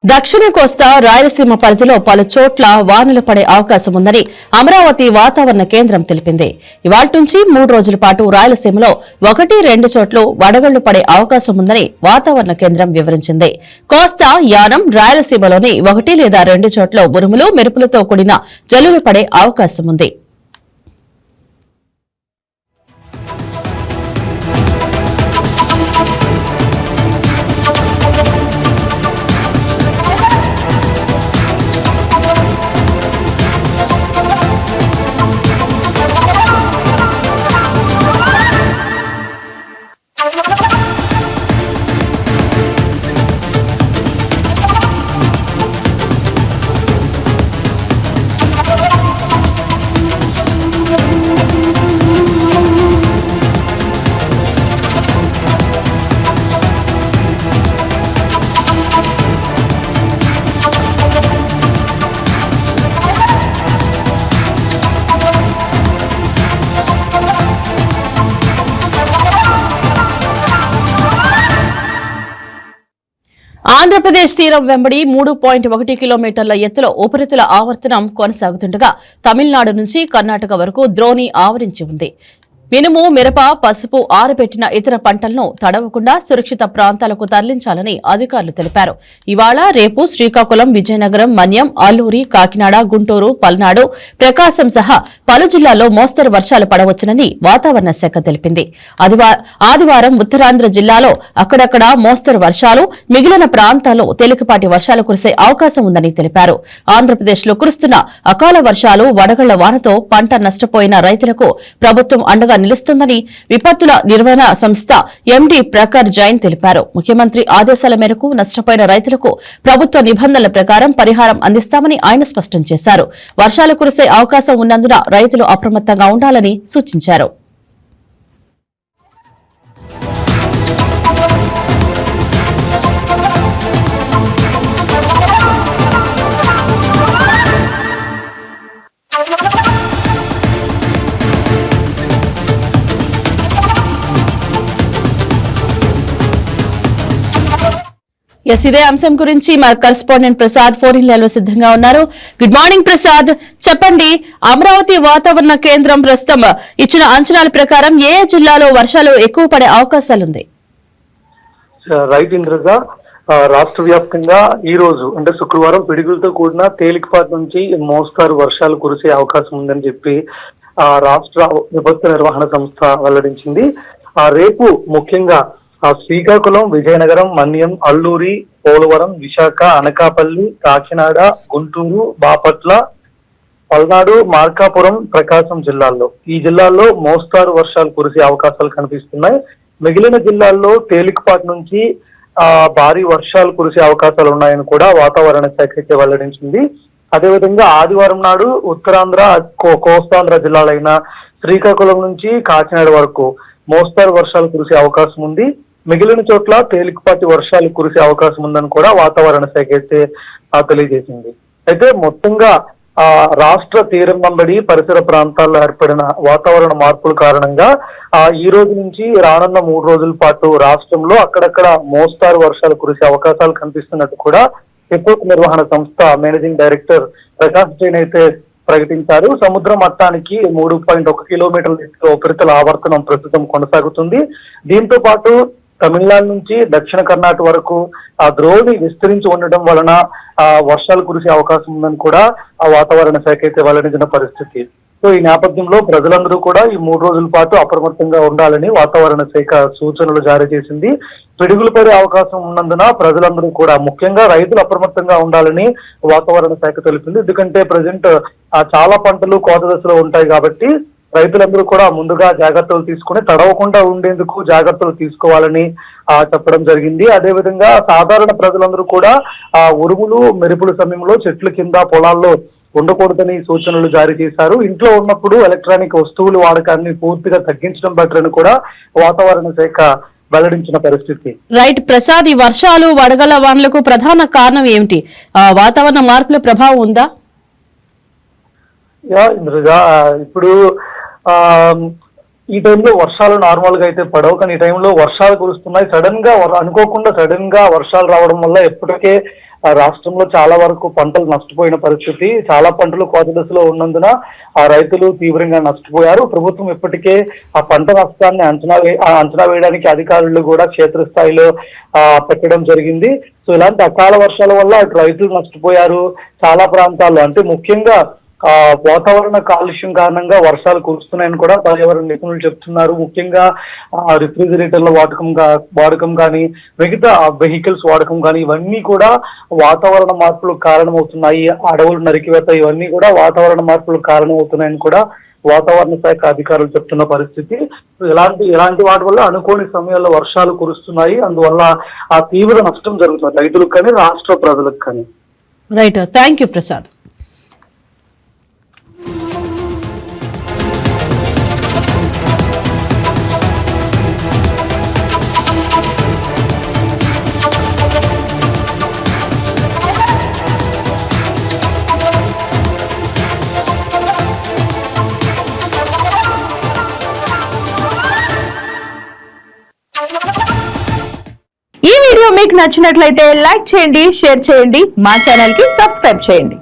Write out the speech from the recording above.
దక్షిణ కోస్తా రాయలసీమ పరిధిలో పలు చోట్ల వానలు పడే అవకాశం ఉందని అమరావతి వాతావరణ కేంద్రం తెలిపింది. ఇవాళ్టి నుంచి 3 రోజుల పాటు రాయలసీమలో 1-2 చోట్ల వడగళ్లు పడే అవకాశం ఉందని వాతావరణ కేంద్రం వివరించింది. కోస్తా, యానం, రాయలసీమలోని 1 లేదా 2 చోట్ల ఉరుములు, మెరుపులతో కూడిన జల్లులు పడే అవకాశం ఉంది. ఆంధ్రప్రదేశ్ తీరం వెంబడి 3.1 కిలోమీటర్ల ఎత్తులో ఉపరితల ఆవర్తనం కొనసాగుతుండగా తమిళనాడు నుంచి కర్ణాటక వరకు ద్రోణి ఆవరించి ఉంది. మినుము, మిరప, పసుపు ఆరబెట్టిన ఇతర పంటలను తడవకుండా సురక్షిత ప్రాంతాలకు తరలించాలని అధికారులు తెలిపారు. ఇవాళ, రేపు శ్రీకాకుళం, విజయనగరం, మన్యం, అల్లూరి, కాకినాడ, గుంటూరు, పల్నాడు, ప్రకాశం సహా పలు జిల్లాల్లో మోస్తరు వర్షాలు పడవచ్చునని వాతావరణ శాఖ తెలిపింది. ఆదివారం ఉత్తరాంధ్ర జిల్లాలో అక్కడక్కడ మోస్తరు వర్షాలు, మిగిలిన ప్రాంతాల్లో తేలికపాటి వర్షాలు కురిసే అవకాశం ఉందని తెలిపారు. ఆంధ్రప్రదేశ్లో కురుస్తున్న అకాల వర్షాలు, వడగళ్ల వానతో పంట నష్టపోయిన రైతులకు ప్రభుత్వం అండగా నిలుస్తుందని విపత్తుల నిర్వహణ సంస్థ ఎండీ ప్రఖర్ జైన్ తెలిపారు. ముఖ్యమంత్రి ఆదేశాల మేరకు నష్టపోయిన రైతులకు ప్రభుత్వ నిబంధనల ప్రకారం పరిహారం అందిస్తామని ఆయన స్పష్టం చేశారు. వర్షాలు కురిసే అవకాశం ఉన్నందున రైతులు అప్రమత్తంగా ఉండాలని సూచించారు. ఇదే అంశం గురించి మా కరెస్పాండెంట్ ప్రసాద్ ఫోన్ లైన్లో సిద్ధంగా ఉన్నారు. గుడ్ మార్నింగ్ ప్రసాద్, చెప్పండి, అమరావతి వాతావరణ కేంద్రం ప్రస్తుతం ఇచ్చిన అంచనాల ప్రకారం ఏ జిల్లాలో వర్షాలు ఎక్కువ పడే అవకాశాలుంది? రైట్ ఇంద్రజ, రాష్ట్ర వ్యాప్తంగా ఈ రోజు అంటే శుక్రవారం పిడుగులతో కూడిన తేలికపాటి నుంచి మోస్తారు వర్షాలు కురిసే అవకాశం ఉందని చెప్పి రాష్ట్ర విపత్తు నిర్వహణ సంస్థ వెల్లడించింది. రేపు ముఖ్యంగా శ్రీకాకుళం, విజయనగరం, మన్యం, అల్లూరి, పోలవరం, విశాఖ, అనకాపల్లి, కాకినాడ, గుంటూరు, బాపట్ల, పల్నాడు, మార్కాపురం, ప్రకాశం జిల్లాల్లో ఈ జిల్లాల్లో మోస్తారు వర్షాలు కురిసే అవకాశాలు కనిపిస్తున్నాయి. మిగిలిన జిల్లాల్లో తేలికపాటి నుంచి భారీ వర్షాలు కురిసే అవకాశాలు ఉన్నాయని కూడా వాతావరణ శాఖ అయితే వెల్లడించింది. అదేవిధంగా ఆదివారం నాడు ఉత్తరాంధ్ర, కోస్తాంధ్ర జిల్లాలైన శ్రీకాకుళం నుంచి కాకినాడ వరకు మోస్తారు వర్షాలు కురిసే అవకాశం ఉంది. మిగిలిన చోట్ల తేలికపాటి వర్షాలు కురిసే అవకాశం ఉందని కూడా వాతావరణ శాఖ అయితే తెలియజేసింది. అయితే మొత్తంగా రాష్ట్ర తీరం వెంబడి పరిసర ప్రాంతాల్లో ఏర్పడిన వాతావరణ మార్పుల కారణంగా ఈ రోజు నుంచి రానున్న 3 రోజుల పాటు రాష్ట్రంలో అక్కడక్కడ మోస్తారు వర్షాలు కురిసే అవకాశాలు కనిపిస్తున్నట్టు కూడా విపత్తు నిర్వహణ సంస్థ మేనేజింగ్ డైరెక్టర్ ప్రకాష్ జైన్ అయితే ప్రకటించారు. సముద్ర మట్టానికి 3.1 కిలోమీటర్ల ఉపరితల ఆవర్తనం ప్రస్తుతం కొనసాగుతుంది. దీంతో పాటు తమిళనాడు నుంచి దక్షిణ కర్ణాటక వరకు ద్రోణి విస్తరించి ఉండడం వలన వర్షాలు కురిసే అవకాశం ఉందని కూడా వాతావరణ శాఖ అయితే వెల్లడించిన పరిస్థితి. సో ఈ నేపథ్యంలో ప్రజలందరూ కూడా ఈ 3 రోజుల పాటు అప్రమత్తంగా ఉండాలని వాతావరణ శాఖ సూచనలు జారీ చేసింది. పిడుగులు పడే అవకాశం ఉన్నందున ప్రజలందరూ కూడా ముఖ్యంగా రైతులు అప్రమత్తంగా ఉండాలని వాతావరణ శాఖ తెలిపింది. ఎందుకంటే ప్రజెంట్ చాలా పంటలు కోత దశలో ఉంటాయి కాబట్టి రైతులందరూ కూడా ముందుగా జాగ్రత్తలు తీసుకుని తడవకుండా ఉండేందుకు జాగ్రత్తలు తీసుకోవాలని చెప్పడం జరిగింది. అదేవిధంగా సాధారణ ప్రజలందరూ కూడా ఉరుములు, మెరుపుల సమయంలో చెట్ల కింద, పొలాల్లో ఉండకూడదని సూచనలు జారీ చేశారు. ఇంట్లో ఉన్నప్పుడు ఎలక్ట్రానిక్ వస్తువుల వాడకాన్ని పూర్తిగా తగ్గించడం బెటర్ అని కూడా వాతావరణ శాఖ వెల్లడించిన పరిస్థితి. రైట్ ప్రసాద్, ఈ వర్షాలు, వడగళ్ల వానలకు ప్రధాన కారణం ఏమిటి? వాతావరణ మార్పుల ప్రభావం ఉందా? ఇంద్రజ, ఇప్పుడు ఈ టైంలో వర్షాలు నార్మల్ గా అయితే పడవు, కానీ ఈ టైంలో వర్షాలు కురుస్తున్నాయి. అనుకోకుండా సడన్ గా వర్షాలు రావడం వల్ల ఇప్పటికే రాష్ట్రంలో చాలా వరకు పంటలు నష్టపోయిన పరిస్థితి. చాలా పంటలు కోత దశలో ఉన్నందున ఆ రైతులు తీవ్రంగా నష్టపోయారు. ప్రభుత్వం ఇప్పటికే ఆ పంట నష్టాన్ని అంచనా వేయడానికి అధికారులు కూడా క్షేత్రస్థాయిలో పెట్టడం జరిగింది. సో ఇలాంటి అకాల వర్షాల వల్ల అటు రైతులు నష్టపోయారు. చాలా ప్రాంతాల్లో అంటే ముఖ్యంగా వాతావరణ కాలుష్యం కారణంగా వర్షాలు కురుస్తున్నాయని కూడా పర్యావరణ నిపుణులు చెప్తున్నారు. ముఖ్యంగా రిఫ్రిజిరేటర్ల వాడకం కానీ, మిగతా వెహికల్స్ వాడకం కానీ, ఇవన్నీ కూడా వాతావరణ మార్పులకు కారణమవుతున్నాయి. అడవులు నరికివేత ఇవన్నీ కూడా వాతావరణ మార్పులకు కారణమవుతున్నాయని కూడా వాతావరణ శాఖ అధికారులు చెప్తున్న పరిస్థితి. ఇలాంటి వాటి వల్ల అనుకోని సమయాల్లో వర్షాలు కురుస్తున్నాయి. అందువల్ల ఆ తీవ్ర నష్టం జరుగుతుంది రైతులకు కానీ, రాష్ట్ర ప్రజలకు కానీ. Right, thank you Prasad. ఈ వీడియో మీకు నచ్చినట్లయితే లైక్ చేయండి, షేర్ చేయండి, మా ఛానల్ కి సబ్స్క్రైబ్ చేయండి.